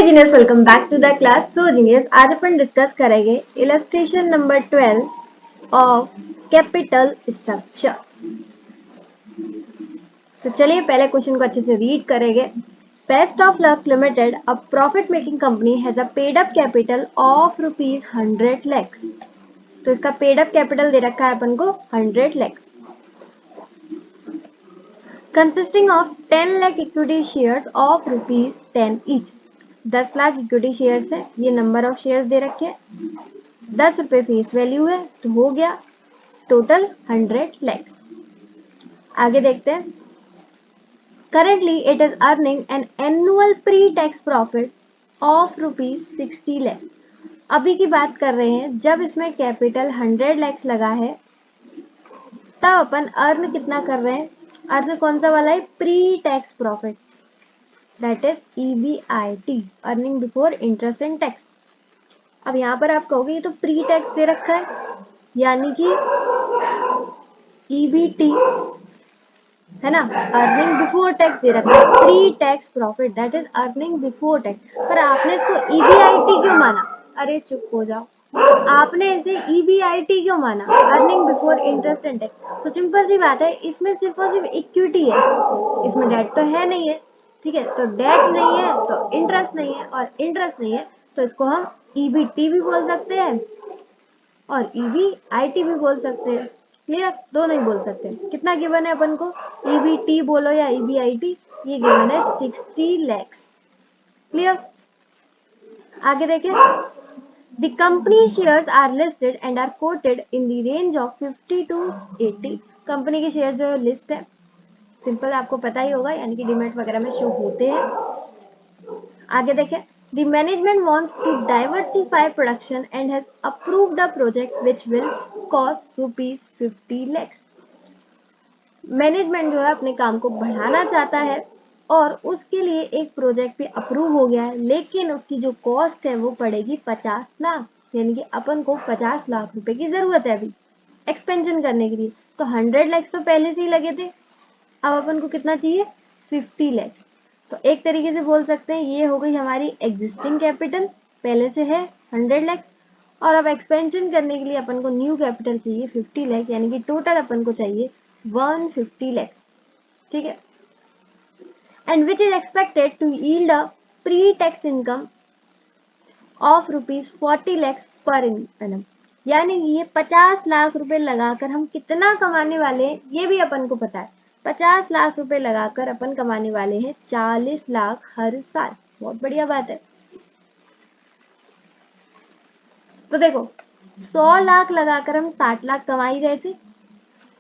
Genius, welcome back to the class. So genius, आज अपन discuss करेंगे illustration number 12 of capital structure. तो चलिए पहले क्वेश्चन को अच्छे से रीड करेंगे। Best of luck limited, a profit making company, has a paid up capital of ₹100 lakhs। तो इसका पेड अप कैपिटल दे रखा है अपन को 100 lakhs, consisting of 10 lakh equity shares of ₹10 each। 10 lakh equity shares है, ये नंबर ऑफ शेयर्स दे रखे हैं, 10 रुपए फेस वैल्यू है, तो हो गया टोटल 100 lakhs। आगे देखते हैं। Currently it is earning an annual pre tax profit of ₹60 lakhs। अभी की बात कर रहे हैं, जब इसमें कैपिटल 100 lakhs लगा है तब अपन अर्न कितना कर रहे हैं। अर्न कौन सा वाला है? Pre tax profit, that is EBIT, earning before interest and tax. अब यहाँ पर आप कहोगे ये तो प्री टैक्स दे रखा है, यानी कि EBT है ना, अर्निंग बिफोर टैक्स दे रखा है। Pre tax profit that is earning before tax, पर आपने इसको EBIT क्यों माना? अरे चुप हो जाओ, आपने इसे EBIT क्यों माना, earning before interest and tax? तो सिंपल सी बात है, इसमें सिर्फ और सिर्फ इक्विटी है, इसमें डेट तो है नहीं है। ठीक है, तो डेट नहीं है तो इंटरेस्ट नहीं है, और इंटरेस्ट नहीं है तो इसको हम EBT भी बोल सकते हैं और EBIT भी बोल सकते हैं। क्लियर? दोनों ही बोल सकते हैं। कितना गिवन है अपन को? EBT बोलो या EBIT, ये गिवन है 60 lakhs। क्लियर? आगे देखें। The company shares are listed and are quoted in the range of 50 to 80। Company के शेयर जो लिस्ट है, सिंपल आपको पता ही होगा, यानी कि डीमैट वगैरह में शो होते हैं। आगे देखें। The management wants to diversify production and has approved a project which will cost ₹50 lakhs। Management जो है अपने काम को बढ़ाना चाहता है और उसके लिए एक प्रोजेक्ट भी अप्रूव हो गया है, लेकिन उसकी जो कॉस्ट है वो पड़ेगी 50 लाख, यानी कि अपन को 50 लाख रुपए की जरूरत है अभी एक्सपेंशन करने के लिए। तो 100 lakhs तो पहले से ही लगे थे, अब अपन को कितना चाहिए? 50 lakhs। तो एक तरीके से बोल सकते हैं ये हो गई हमारी एग्जिस्टिंग कैपिटल, पहले से है 100 lakhs, और अब एक्सपेंशन करने के लिए अपन को न्यू कैपिटल चाहिए 50 lakhs, यानी कि टोटल अपन को चाहिए 150 lakhs। ठीक है, and which is expected to yield a pre tax income of ₹40 lakhs per annum. यानी ये 50 लाख रुपए लगाकर हम कितना कमाने वाले हैं ये भी अपन को पता है। 50 लाख रुपए लगाकर अपन कमाने वाले हैं 40 लाख हर साल। बहुत बढ़िया बात है। तो देखो, 100 लाख लगाकर हम 60 लाख कमा ही रहे थे,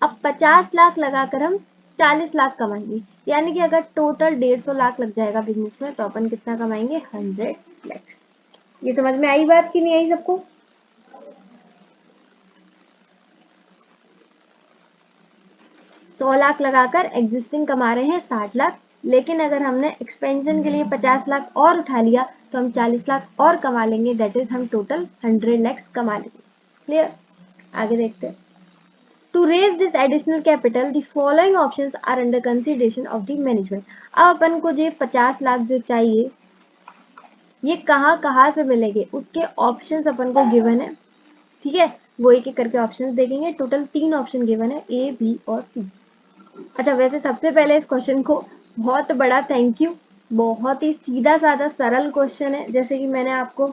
अब 50 लाख लगाकर हम 40 लाख कमाएंगे, यानी कि अगर टोटल 150 लाख लग जाएगा बिजनेस में तो अपन कितना कमाएंगे? 100 lakhs। ये समझ में आई बात कि नहीं आई सबको? सौ लाख लगाकर एग्जिस्टिंग कमा रहे हैं 60 लाख, लेकिन अगर हमने एक्सपेंशन के लिए 50 लाख और उठा लिया तो हम 40 लाख और कमा लेंगे, दैट इज हम टोटल 100 lakhs कमा लेंगे। क्लियर? आगे देखते हैं। To raise this additional capital the following options are under consideration of the management. अब अपन को जो 50 लाख जो चाहिए ये कहाँ से मिलेंगे, उसके ऑप्शंस अपन को गिवन है। ठीक है, वो एक एक करके ऑप्शंस देखेंगे। टोटल 3 ऑप्शन गिवन है, A, B और C। अच्छा, वैसे सबसे पहले इस क्वेश्चन को बहुत बड़ा थैंक यू, बहुत ही सीधा साधा सरल क्वेश्चन है। जैसे कि मैंने आपको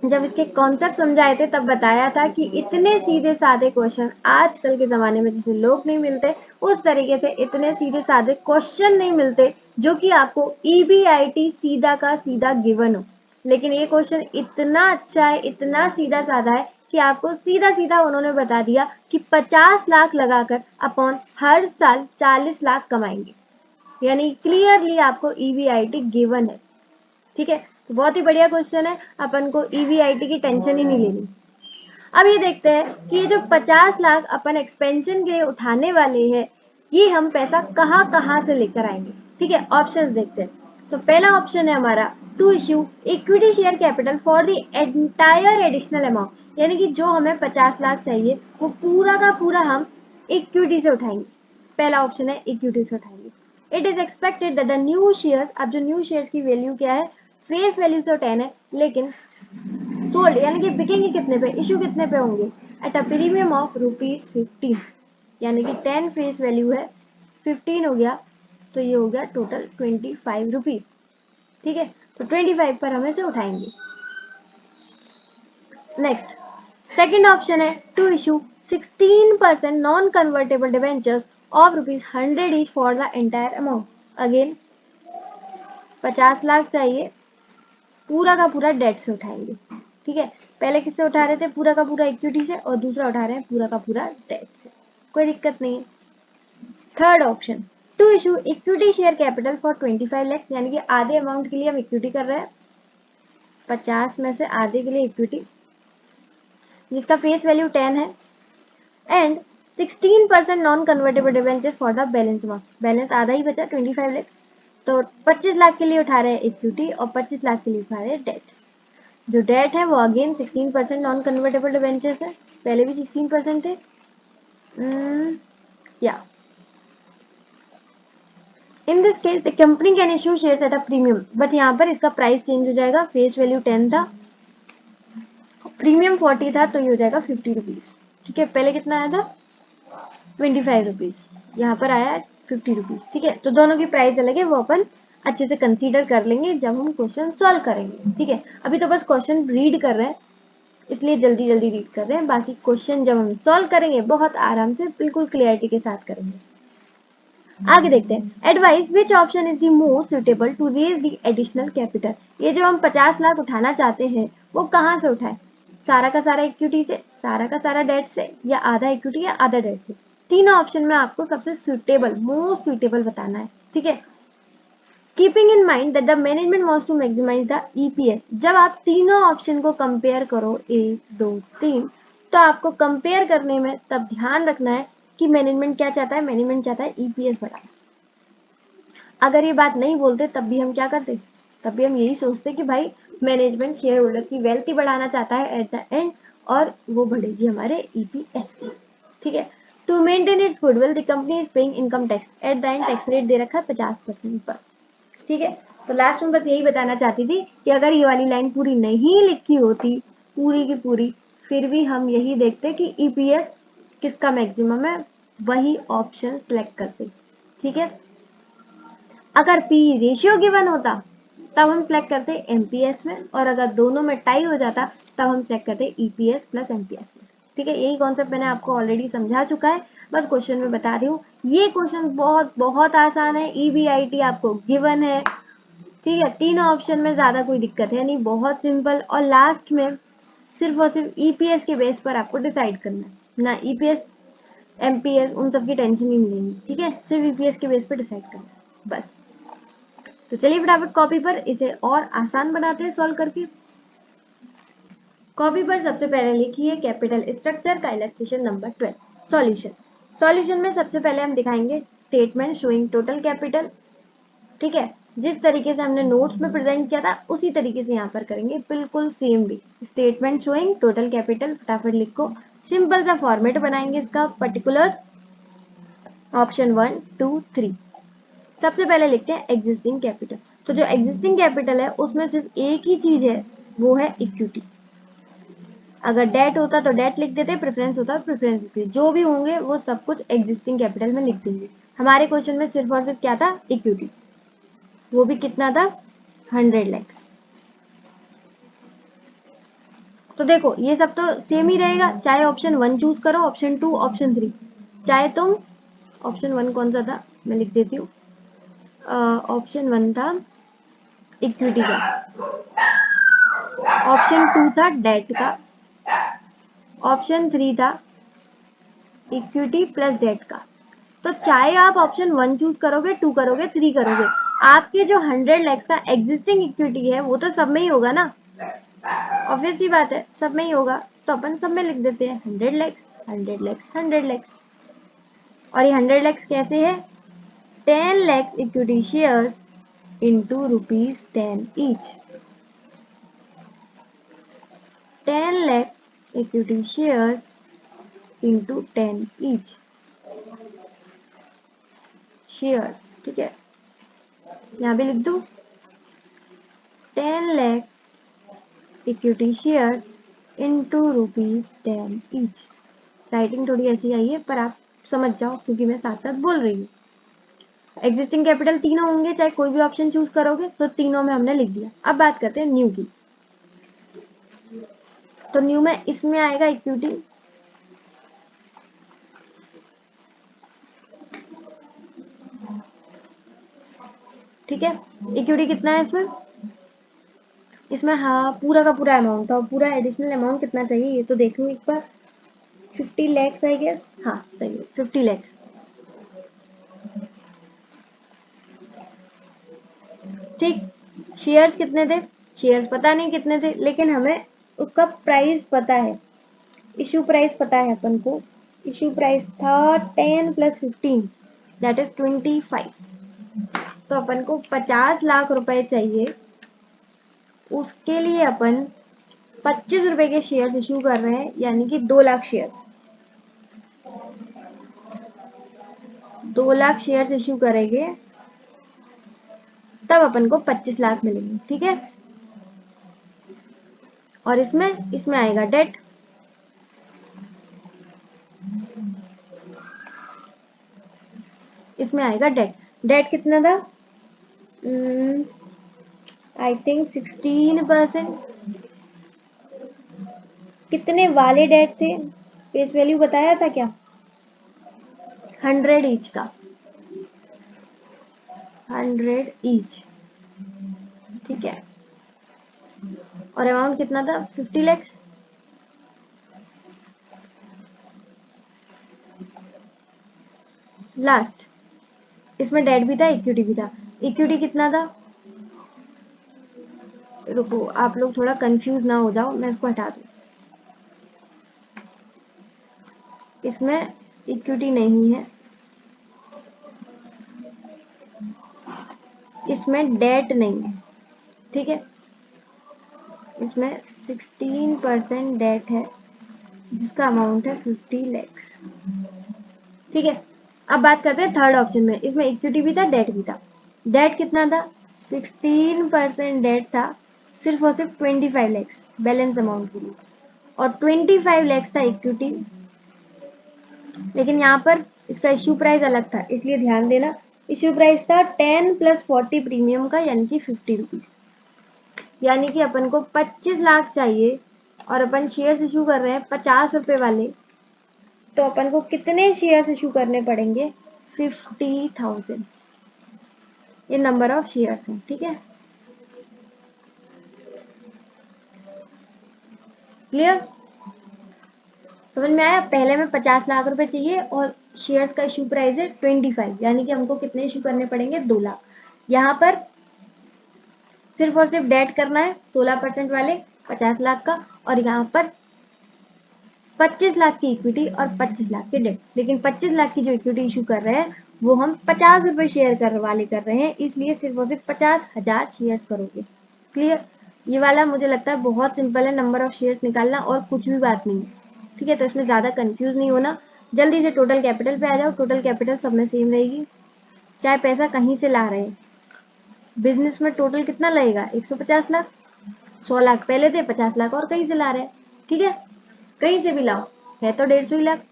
जब इसके कॉन्सेप्ट समझाए थे तब बताया था कि इतने सीधे साधे क्वेश्चन आजकल के ज़माने में जैसे लोग नहीं मिलते, उस तरीके से इतने सीधे साधे क्वेश्चन नहीं मिलते जो कि आपको EBIT सीधा का सीधा गिवन हो। लेकिन ये क्वेश्चन इतना अच्छा है, इतना सीधा साधा है कि आपको सीधा सीधा उन्होंने बता दिया कि 50 लाख लगाकर अपन हर साल 40 लाख कमाएंगे, यानी क्लियरली आपको EBIT गिवन है। ठीक है, तो बहुत ही बढ़िया क्वेश्चन है, अपन को EBIT की टेंशन ही नहीं लेनी। अब ये देखते हैं कि ये जो 50 लाख अपन एक्सपेंशन के लिए उठाने वाले हैं, ये हम पैसा कहाँ से लेकर आएंगे। ठीक है, ऑप्शंस देखते हैं। तो पहला ऑप्शन है हमारा to issue equity share capital for the entire additional amount, यानी कि जो हमें 50 लाख चाहिए वो पूरा का पूरा हम इक्विटी से उठाएंगे। पहला ऑप्शन है इक्विटी से उठाएंगे। It is expected that the new share, अब जो न्यू शेयर्स की वैल्यू क्या है? फेस वैल्यू तो 10 है, लेकिन सोल्ड यानी कि बिकेंगे कितने पे, इशू कितने पे होंगे, एट अ प्रीमियम ऑफ ₹15, यानी कि 10 फेस वैल्यू है, 15 हो गया, तो ये हो गया टोटल ₹25। ठीक है, तो 25 पर हम इसे उठाएंगे। नेक्स्ट सेकंड ऑप्शन है to issue 16% non convertible debentures of ₹100 each for the entire amount. Again 50 lakh चाहिए, पूरा का पूरा डेट से उठाएंगे। ठीक है, पहले किससे उठा रहे थे, पूरा का पूरा इक्विटी से, और दूसरा उठा रहे हैं पूरा का पूरा डेट से, कोई दिक्कत नहीं है। Third option to issue equity share capital for 25 lakh, यानी कि आधे अमाउंट के लिए हम इक्विटी कर रहे हैं, 50 में से आधे के लिए इक्विटी, जिसका फेस वैल्यू 10 है, and 16% non convertible debenture for the balance amount, balance आधा ही बचा 25 लाख, तो 25 लाख के लिए उठा रहे हैं इक्विटी और 25 लाख के लिए उठा रहे हैं डेट। जो डेट है वो अगेन 16% नॉन कन्वर्टेबल डिबेंचर्स है, पहले भी 16% थे, या in this case the company can issue shares at a premium, but यहाँ पर इसका प्राइस चेंज हो जाएगा, फेस वैल्यू 10 था, प्रीमियम 40 था, तो ये हो जाएगा ₹50। ठीक है, पहले कितना आया था, ₹25, यहाँ पर आया ₹50। ठीक है, तो दोनों की प्राइस अलग है, वो अपन अच्छे से कंसीडर कर लेंगे जब हम क्वेश्चन सॉल्व करेंगे। ठीक है, अभी तो बस क्वेश्चन रीड कर रहे हैं, इसलिए जल्दी जल्दी रीड कर रहे हैं, बाकी क्वेश्चन जब हम सॉल्व करेंगे बहुत आराम से बिल्कुल क्लियरिटी के साथ करेंगे। आगे देखते हैं, advice which option is the most suitable to raise the additional capital. ये जो हम 50 लाख उठाना चाहते हैं वो कहाँ से उठाए, सारा का सारा इक्विटी से, सारा का सारा डेट से, या आधा इक्विटी या आधा डेट से। तीनों ऑप्शन में आपको सबसे सुटेबल, मोस्ट सुटेबल बताना है। ठीक है, keeping in mind that the management wants to maximise the EPS. जब आप तीनों ऑप्शन को कंपेयर करो 1 2 3, तो आपको कंपेयर करने में तब ध्यान रखना है कि मैनेजमेंट क्या चाहता है, मैनेजमेंट चाहता है ईपीएस बढ़ाना। अगर ये बात नहीं बोलते तब भी हम क्या करते, तब भी हम यही सोचते कि भाई मैनेजमेंट शेयर होल्डर की वेल्थ ही बढ़ाना चाहता है एट द एंड, और वो बढ़ेगी हमारे ईपीएस की। ठीक है, to maintain its goodwill the company is paying income tax, at the end tax rate they रखा है 50% पर। ठीक है, तो लास्ट में बस यही बताना चाहती थी कि अगर ये वाली लाइन पूरी नहीं लिखी होती पूरी की पूरी, फिर भी हम यही देखते कि ईपीएस किसका मैक्सिमम है, वही ऑप्शन सेलेक्ट करते। ठीक है, अगर पी रेशियो गिवन होता तब हम सेलेक्ट करते एमपीएस में, और अगर दोनों में टाई हो जाता तब हम सेलेक्ट करते ईपीएस प्लस एमपीएस में। ठीक है, यही कॉन्सेप्ट मैंने आपको ऑलरेडी समझा चुका है, बस क्वेश्चन में बता रही हूँ। ये क्वेश्चन बहुत बहुत आसान है, ईबीआईटी आपको गिवन है। ठीक है, तीनों ऑप्शन में ज्यादा कोई दिक्कत है नहीं, बहुत सिंपल, और लास्ट में सिर्फ और सिर्फ ईपीएस के बेस पर आपको डिसाइड करना है, ना ईपीएस एमपीएस उन सब की टेंशन ही नहीं लेनी। ठीक है, सिर्फ ईपीएस के बेस पर डिसाइड करना है बस। तो चलिए फटाफट कॉपी पर इसे और आसान बनाते हैं सॉल्व करके। कॉपी पर सबसे पहले लिखिए कैपिटल स्ट्रक्चर का इलस्ट्रेशन नंबर 12। सॉल्यूशन, सॉल्यूशन में सबसे पहले हम दिखाएंगे स्टेटमेंट शोइंग टोटल कैपिटल। ठीक है, जिस तरीके से हमने नोट्स में प्रेजेंट किया था उसी तरीके से यहाँ पर करेंगे, बिल्कुल सेम भी। स्टेटमेंट शोइंग टोटल कैपिटल, फटाफट लिखो, सिंपल सा फॉर्मेट बनाएंगे इसका, पर्टिकुलर ऑप्शन 1 2 3। सबसे पहले लिखते हैं एग्जिस्टिंग कैपिटल। तो जो एग्जिस्टिंग कैपिटल है उसमें सिर्फ एक ही चीज है, वो है इक्विटी। अगर डेट होता तो डेट लिख देते, प्रेफरेंस होता तो प्रेफरेंस लिखते, जो भी होंगे वो सब कुछ एग्जिस्टिंग कैपिटल में लिख देंगे। हमारे क्वेश्चन में सिर्फ और सिर्फ क्या था, इक्विटी, वो भी कितना था, 100 लाख। तो देखो ये सब तो सेम ही रहेगा, चाहे ऑप्शन 1 चूज करो, ऑप्शन 2, ऑप्शन 3, चाहे तुम ऑप्शन 1 कौन सा था मैं लिख देती हूँ, ऑप्शन 1 था इक्विटी का, ऑप्शन 2 था डेट का, ऑप्शन 3 था इक्विटी प्लस डेट का। तो चाहे आप ऑप्शन 1 चूज करोगे, 2 करोगे, 3 करोगे, आपके जो 100 लाख का एग्जिस्टिंग इक्विटी है वो तो सब में ही होगा ना, ऑब्वियस सी बात है, सब में ही होगा, तो अपन सब में लिख देते हैं 100 लाख 100 लाख 100 लाख। और ये 100 लाख कैसे है, 10 lakh equity shares into ₹10 each, 10 lakh equity shares into 10 each share. ठीक है, यहाँ भी लिख दू 10 lakh equity shares into ₹10 each. Writing थोड़ी ऐसी आई है पर आप समझ जाओ क्योंकि मैं साथ साथ बोल रही हूँ। एग्जिस्टिंग कैपिटल तीनों होंगे, चाहे कोई भी ऑप्शन चूज करोगे तो तीनों में हमने लिख दिया। अब बात करते हैं न्यू की। तो न्यू में इसमें आएगा इक्विटी, ठीक है। इक्विटी कितना है इसमें? इसमें हाँ पूरा का पूरा अमाउंट था, पूरा एडिशनल अमाउंट कितना चाहिए ये तो देख लूँ एक बार। 50 लाख आई गेस, हाँ सही है 50 लाख। ठीक, शेयर्स कितने थे? शेयर्स पता नहीं कितने थे, लेकिन हमें उसका प्राइस पता है, इश्यू प्राइस पता है अपन को। इश्यू प्राइस था 10 + 15 दैट इज 25। तो अपन को 50 लाख रुपए चाहिए, उसके लिए अपन 25 रुपए के शेयर्स इश्यू कर रहे हैं, यानी कि 2 lakh shares. 2 lakh shares issue करेंगे तब अपन को 25 लाख मिलेंगे, ठीक है। और इसमें आएगा डेट, इसमें आएगा डेट। डेट कितना था? I think 16%। कितने वाले डेट थे? फेस वैल्यू बताया था क्या? 100 ईच का, 100 ईच, ठीक है। और अमाउंट कितना था? 50 लाख। लास्ट इसमें डेट भी था, इक्विटी भी था। इक्विटी कितना था? रुको आप लोग थोड़ा कंफ्यूज ना हो जाओ, मैं इसको हटा दूं। इसमें इक्विटी नहीं है, इसमें डेट नहीं है, ठीक है। इसमें 16% डेट है जिसका अमाउंट है 50 लाख, ठीक है। अब बात करते हैं थर्ड ऑप्शन में। इसमें इक्विटी भी था, डेट भी था। डेट कितना था? 16% डेट था, सिर्फ और सिर्फ 25 लाख बैलेंस अमाउंट के लिए, और 25 लाख था इक्विटी। लेकिन यहाँ पर इसका इश्यू प्राइस अलग था, इसलिए ध्यान देना। इश्यू प्राइस था 10 + 40 प्रीमियम का, यानी कि 50 रुपीज। यानी कि अपन को 25 लाख चाहिए और अपन शेयर्स इशू कर रहे हैं 50 रुपए वाले, तो अपन को कितने शेयर्स इशू करने पड़ेंगे? 50,000। ये नंबर ऑफ शेयर्स हैं, ठीक है। क्लियर? समझ में आया? पहले में 50 लाख रुपए चाहिए और शेयर्स का इशू प्राइस है 25, यानी कि हमको कितने इशू करने पड़ेंगे? 2 लाख। यहाँ पर सिर्फ और सिर्फ डेट करना है 16% वाले 50 लाख का, और यहाँ पर 25 लाख की इक्विटी और 25 लाख की डेट। लेकिन 25 लाख की जो इक्विटी इशू कर रहे हैं वो हम 50 रुपए शेयर वाले कर रहे हैं, इसलिए सिर्फ और सिर्फ 50,000 शेयर करोगे। क्लियर? ये वाला मुझे लगता है बहुत सिंपल है, नंबर ऑफ शेयर्स निकालना, और कुछ भी बात नहीं है, ठीक है। तो इसमें ज्यादा कंफ्यूज नहीं होना, जल्दी से टोटल कैपिटल पे आ जाओ। टोटल कैपिटल सब में सेम रहेगी, चाहे पैसा कहीं से ला रहे हैं। बिजनेस में टोटल कितना लगेगा? 150 लाख। 100 लाख पहले थे, 50 लाख और कहीं से ला रहे हैं, ठीक है। कहीं से भी लाओ, है तो 150 लाख।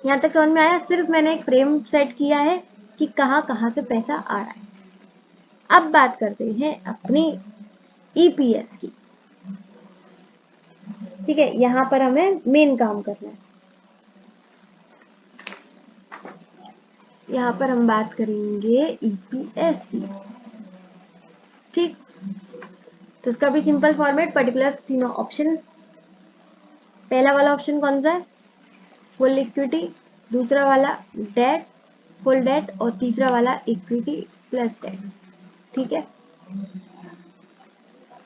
यहाँ तक समझ में आया? सिर्फ मैंने एक फ्रेम सेट किया है कि कहाँ कहाँ से पैसा आ रहा है। अब बात करते हैं अपनी ईपीएस की, ठीक है। यहाँ पर हमें मेन काम करना है। यहाँ पर हम बात करेंगे ईपीएस की, ठीक। तो इसका भी सिंपल फॉर्मेट, पर्टिकुलर तीनों ऑप्शन। पहला वाला ऑप्शन कौन सा है? फुल इक्विटी, दूसरा वाला डेट, फुल डेट, और तीसरा वाला इक्विटी प्लस डेट, ठीक है।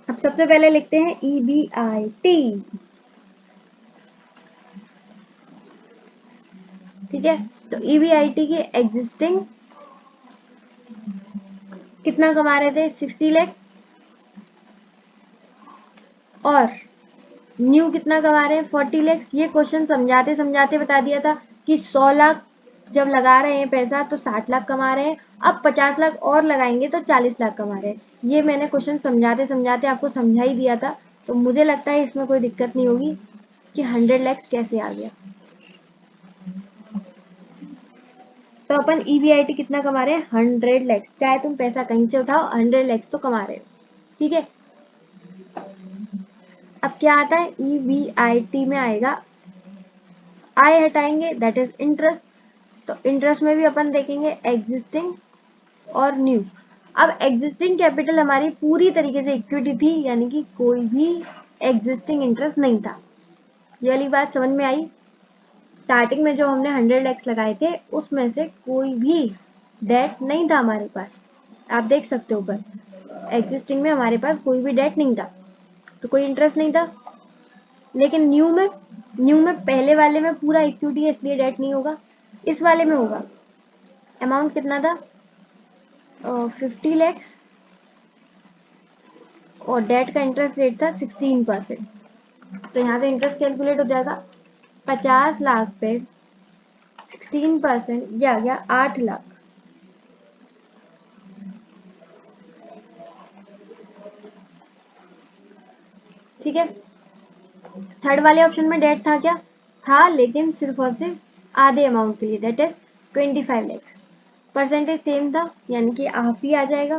अब सबसे पहले लिखते हैं EBIT, ठीक है। तो EBIT की एग्जिस्टिंग कितना कमा रहे थे? 60 लाख। और न्यू कितना कमा रहे हैं? 40 लाख। ये क्वेश्चन समझाते समझाते बता दिया था कि 100 लाख जब लगा रहे हैं पैसा तो 60 लाख कमा रहे हैं, अब 50 लाख और लगाएंगे तो 40 लाख कमा रहे हैं। ये मैंने क्वेश्चन समझाते समझाते आपको समझा ही दिया था, तो मुझे लगता है इसमें कोई दिक्कत नहीं होगी कि 100 लाख कैसे आ गया। तो अपन EBIT कितना कमा रहे हैं, 100 लाख। चाहे तुम पैसा कहीं से उठाओ, 100 लाख तो कमा रहे हो, ठीक है। अब क्या आता है, EBIT में आएगा, आय हटाएंगे दैट इज इंटरेस्ट। तो इंटरेस्ट में भी अपन देखेंगे एग्जिस्टिंग और न्यू। अब एग्जिस्टिंग कैपिटल हमारी पूरी तरीके से इक्विटी थी, यानी कि कोई भी एग्जिस्टिंग इंटरेस्ट नहीं था। ये वाली बात समझ में आई। स्टार्टिंग में जो हमने 100 लैक्स लगाए थे उसमें से कोई भी डेट नहीं था हमारे पास, आप देख सकते हो ऊपर एग्जिस्टिंग में हमारे पास कोई भी डेट नहीं था, तो कोई इंटरेस्ट नहीं था। लेकिन न्यू में पहले वाले में पूरा इक्विटी है, इसलिए डेट नहीं होगा। इस वाले में होगा। अमाउंट कितना था, 50 लैक्स, और डेट का इंटरेस्ट रेट था 16%। तो यहाँ से इंटरेस्ट कैलकुलेट हो जाएगा, 50 लाख पे 16%, ये आ गया 8 लाख। ठीक है। थर्ड वाले ऑप्शन में डेट था क्या, था, लेकिन सिर्फ और सिर्फ आधे अमाउंट के लिए, that is 25 lakhs. Percentage same था, यानी कि हाफ ही आ जाएगा,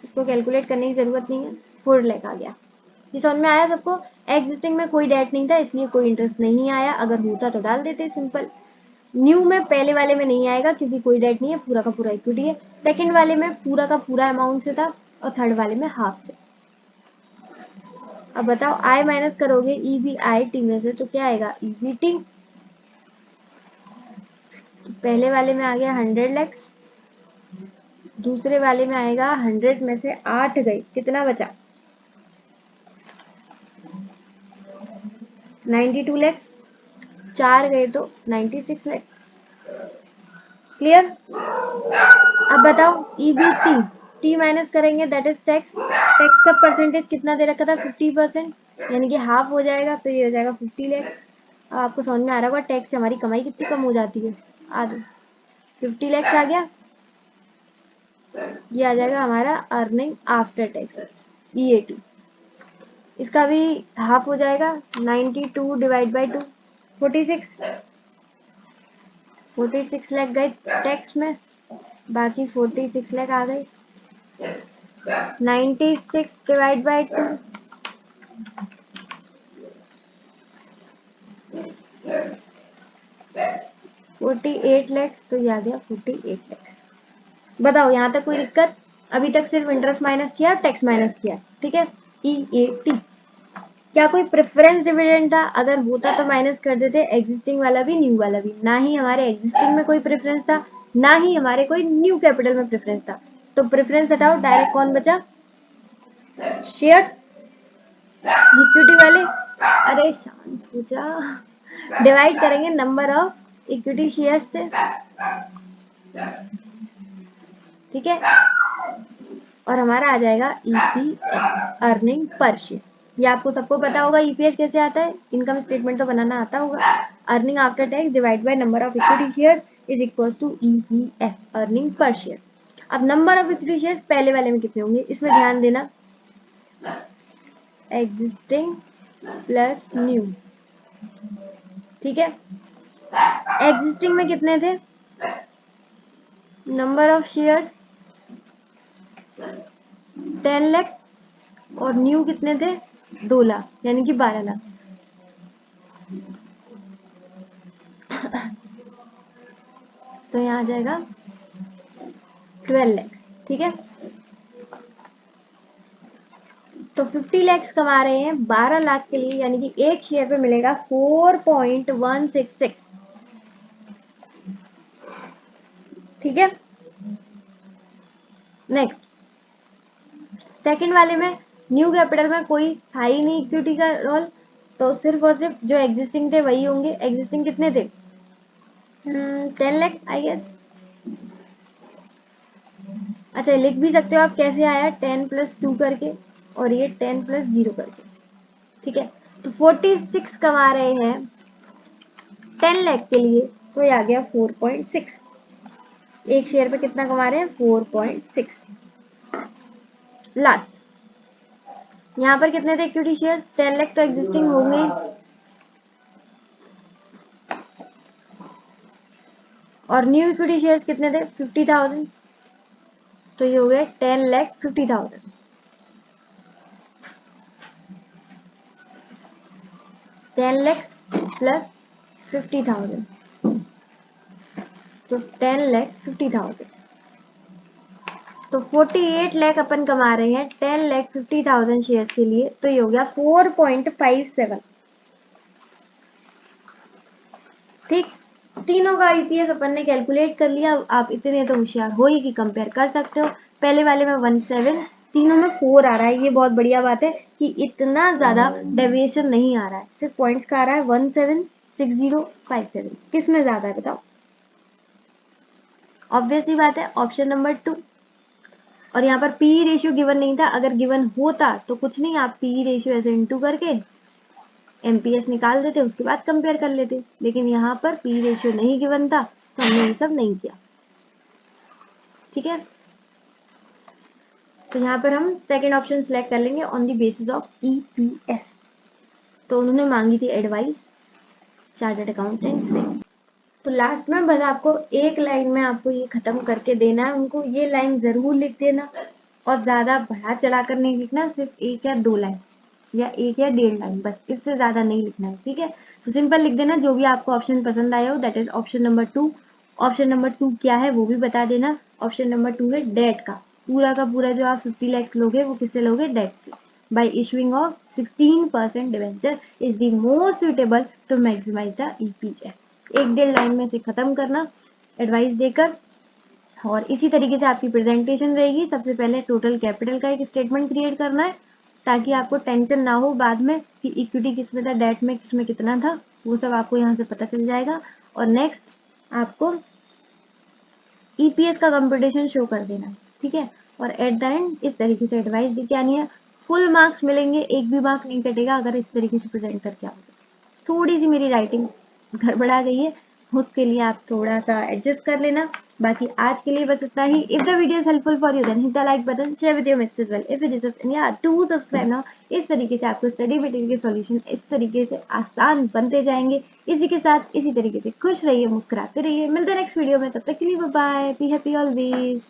इसको कैलकुलेट करने की जरूरत नहीं है। 4 लाख आ गया। ये समझ में आया सबको। एग्जिस्टिंग में कोई डेट नहीं था, इसलिए कोई इंटरेस्ट नहीं आया, अगर होता तो डाल देते, सिंपल। न्यू में पहले वाले में नहीं आएगा क्योंकि कोई डेट नहीं है, पूरा का पूरा इक्विटी है। सेकंड वाले में पूरा का पूरा अमाउंट से था, और थर्ड वाले में हाफ से। अब बताओ, आई माइनस करोगे EBIT में से तो क्या आएगा, EBT। पहले वाले में आ गया 100 लैक्स, दूसरे वाले में आएगा 100 में से 8 गए, कितना बचा, 92 लैक्स। 4 गए तो 96 लैक्स। क्लियर। अब बताओ EBT, टी माइनस करेंगे दैट इज टैक्स। टैक्स का परसेंटेज कितना दे रखा था, 50%, यानी कि हाफ हो जाएगा, तो ये हो जाएगा 50 लैक्स। अब आपको समझ में आ रहा होगा टैक्स से हमारी कमाई कितनी कम हो जाती है, आधी। 50 लैक्स आ गया, ये आ जाएगा हमारा अर्निंग आफ्टर टैक्स, EAT। इसका भी हाफ हो जाएगा, 92 डिवाइड बाई 2, 46 लाख गए टैक्स में, बाकी 46 लाख आ गए। 96 डिवाइड बाई 2, 48 लैक्स, तो ये आ गया 48 लैक्स। बताओ यहाँ तक कोई दिक्कत, अभी तक सिर्फ इंटरेस्ट माइनस किया, टैक्स माइनस किया, ठीक है। EAT। क्या कोई प्रेफरेंस डिविडेंड था, अगर होता तो माइनस कर देते, एग्जिस्टिंग वाला भी न्यू वाला भी। ना ही हमारे एग्जिस्टिंग में कोई प्रेफरेंस था, ना ही हमारे कोई न्यू कैपिटल में प्रेफरेंस था, तो प्रेफरेंस हटाओ, डायरेक्ट कौन बचा, शेयर्स, इक्विटी वाले। अरे शांत हो जा, डिवाइड करेंगे नंबर ऑफ इक्विटी शेयर्स से, ठीक है, और हमारा आ जाएगा EPS, अर्निंग पर शेयर। ये आपको सबको पता होगा EPS कैसे आता है, इनकम स्टेटमेंट तो बनाना आता होगा। Earning after tax divide by number of equity share is equal to EPS, earning per share. अब नंबर ऑफ इक्विटी शेयर पहले वाले में कितने होंगे, इसमें ध्यान देना, एग्जिस्टिंग प्लस न्यू, ठीक है। एग्जिस्टिंग में कितने थे, नंबर ऑफ शेयर 10 लाख, और न्यू कितने थे, 2 लाख, यानी कि 12 लाख। तो यहाँ आ जाएगा 12 लैक्स, ठीक है। तो 50 लैक्स कमा रहे हैं 12 लाख के लिए, यानी कि एक शेयर पे मिलेगा 4.166, ठीक है। नेक्स्ट, सेकंड वाले में न्यू कैपिटल में कोई था ही नहीं इक्विटी का रोल, तो सिर्फ और सिर्फ जो एग्जिस्टिंग थे वही होंगे। एग्जिस्टिंग कितने थे, 10 लाख आई गेस। अच्छा, लिख भी सकते हो आप, कैसे आया, 10 प्लस 2 करके, और ये 10 प्लस 0 करके, ठीक है। तो 46 कमा रहे हैं 10 लाख के लिए, तो ये आ गया 4.6। एक शेयर पे कितना कमा रहे हैं? 4.6। लास्ट, यहाँ पर कितने थे इक्विटी शेयर? 10 लाख तो एग्जिस्टिंग होंगे, और न्यू इक्विटी शेयर्स कितने थे? 50,000। तो ये हो गए 10,50,000। 10 लाख प्लस 50,000, तो 10,50,000। तो 48 लाख अपन कमा रहे हैं 10,50,000 शेयर के लिए। तो ये हो गया 4.57। ठीक, तीनों का ईपीएस अपन ने कैलकुलेट कर लिया। आप इतने तो होशियार हो ही कि कंपेयर कर सकते हो। पहले वाले में 17, तीनों में 4 आ रहा है। ये बहुत बढ़िया बात है कि इतना ज्यादा डेविएशन नहीं आ रहा है, सिर्फ पॉइंट्स का आ रहा है 176057। किस में ज्यादा है बताओ? ऑब्वियस ही बात है, ऑप्शन नंबर 2। और यहाँ पर पी रेशियो गिवन नहीं था। अगर गिवन होता तो कुछ नहीं, आप पी रेशियो ऐसे इंटू करके एमपीएस निकाल देते, उसके बाद कंपेयर कर लेते। लेकिन यहाँ पर पी रेशियो नहीं गिवन था तो हमने ये सब नहीं किया। ठीक है, तो यहाँ पर हम सेकेंड ऑप्शन सिलेक्ट कर लेंगे on the basis of EPS. तो उन्होंने मांगी थी एडवाइस चार्टर्ड अकाउंटेंट से। तो लास्ट में बस आपको एक लाइन में आपको ये खत्म करके देना है उनको। ये लाइन जरूर लिख देना, और ज्यादा बढ़ा चढ़ा कर नहीं लिखना, सिर्फ 1 या 2 लाइन या 1 या 1.5 लाइन, बस इससे ज्यादा नहीं लिखना है। ठीक है, तो सिंपल लिख देना जो भी आपको ऑप्शन पसंद आया हो, that is option number 2। Option number 2 क्या है वो भी बता देना। ऑप्शन नंबर 2 है डेट का पूरा जो आप 50 लाख लोगे वो किससे लोगे? डेट से। By issuing of 16% debenture is the most suitable to maximise the EPS. 1.5 line में से खत्म करना एडवाइस देकर, और इसी तरीके से आपकी प्रेजेंटेशन रहेगी। सबसे पहले टोटल कैपिटल का एक स्टेटमेंट क्रिएट करना है, ताकि आपको टेंशन ना हो बाद में कि इक्विटी किस में था, डेट में किस में कितना था, वो सब आपको यहाँ से पता चल जाएगा। और नेक्स्ट आपको ईपीएस का कंप्यूटेशन शो कर देना है। ठीक है, और एट द एंड इस तरीके से एडवाइस दी क्या नहीं है, फुल मार्क्स मिलेंगे, एक भी मार्क नहीं कटेगा अगर इस तरीके से प्रेजेंट करके आओगे। थोड़ी सी मेरी राइटिंग गड़बड़ा गई है, उसके लिए आप थोड़ा सा एडजस्ट कर लेना। बाकी आज के लिए बस इतना ही। If the video is helpful for you then hit the like button, share with your mates as well if it is and yeah do subscribe now. इस तरीके से आपको स्टडी मटेरियल के सॉल्यूशन इस तरीके से आसान बनते जाएंगे। इसी के साथ इसी तरीके से खुश रहिए, मुस्कुराते रहिए। मिलते हैं नेक्स्ट वीडियो में, तब तक के लिए bye bye, be happy always.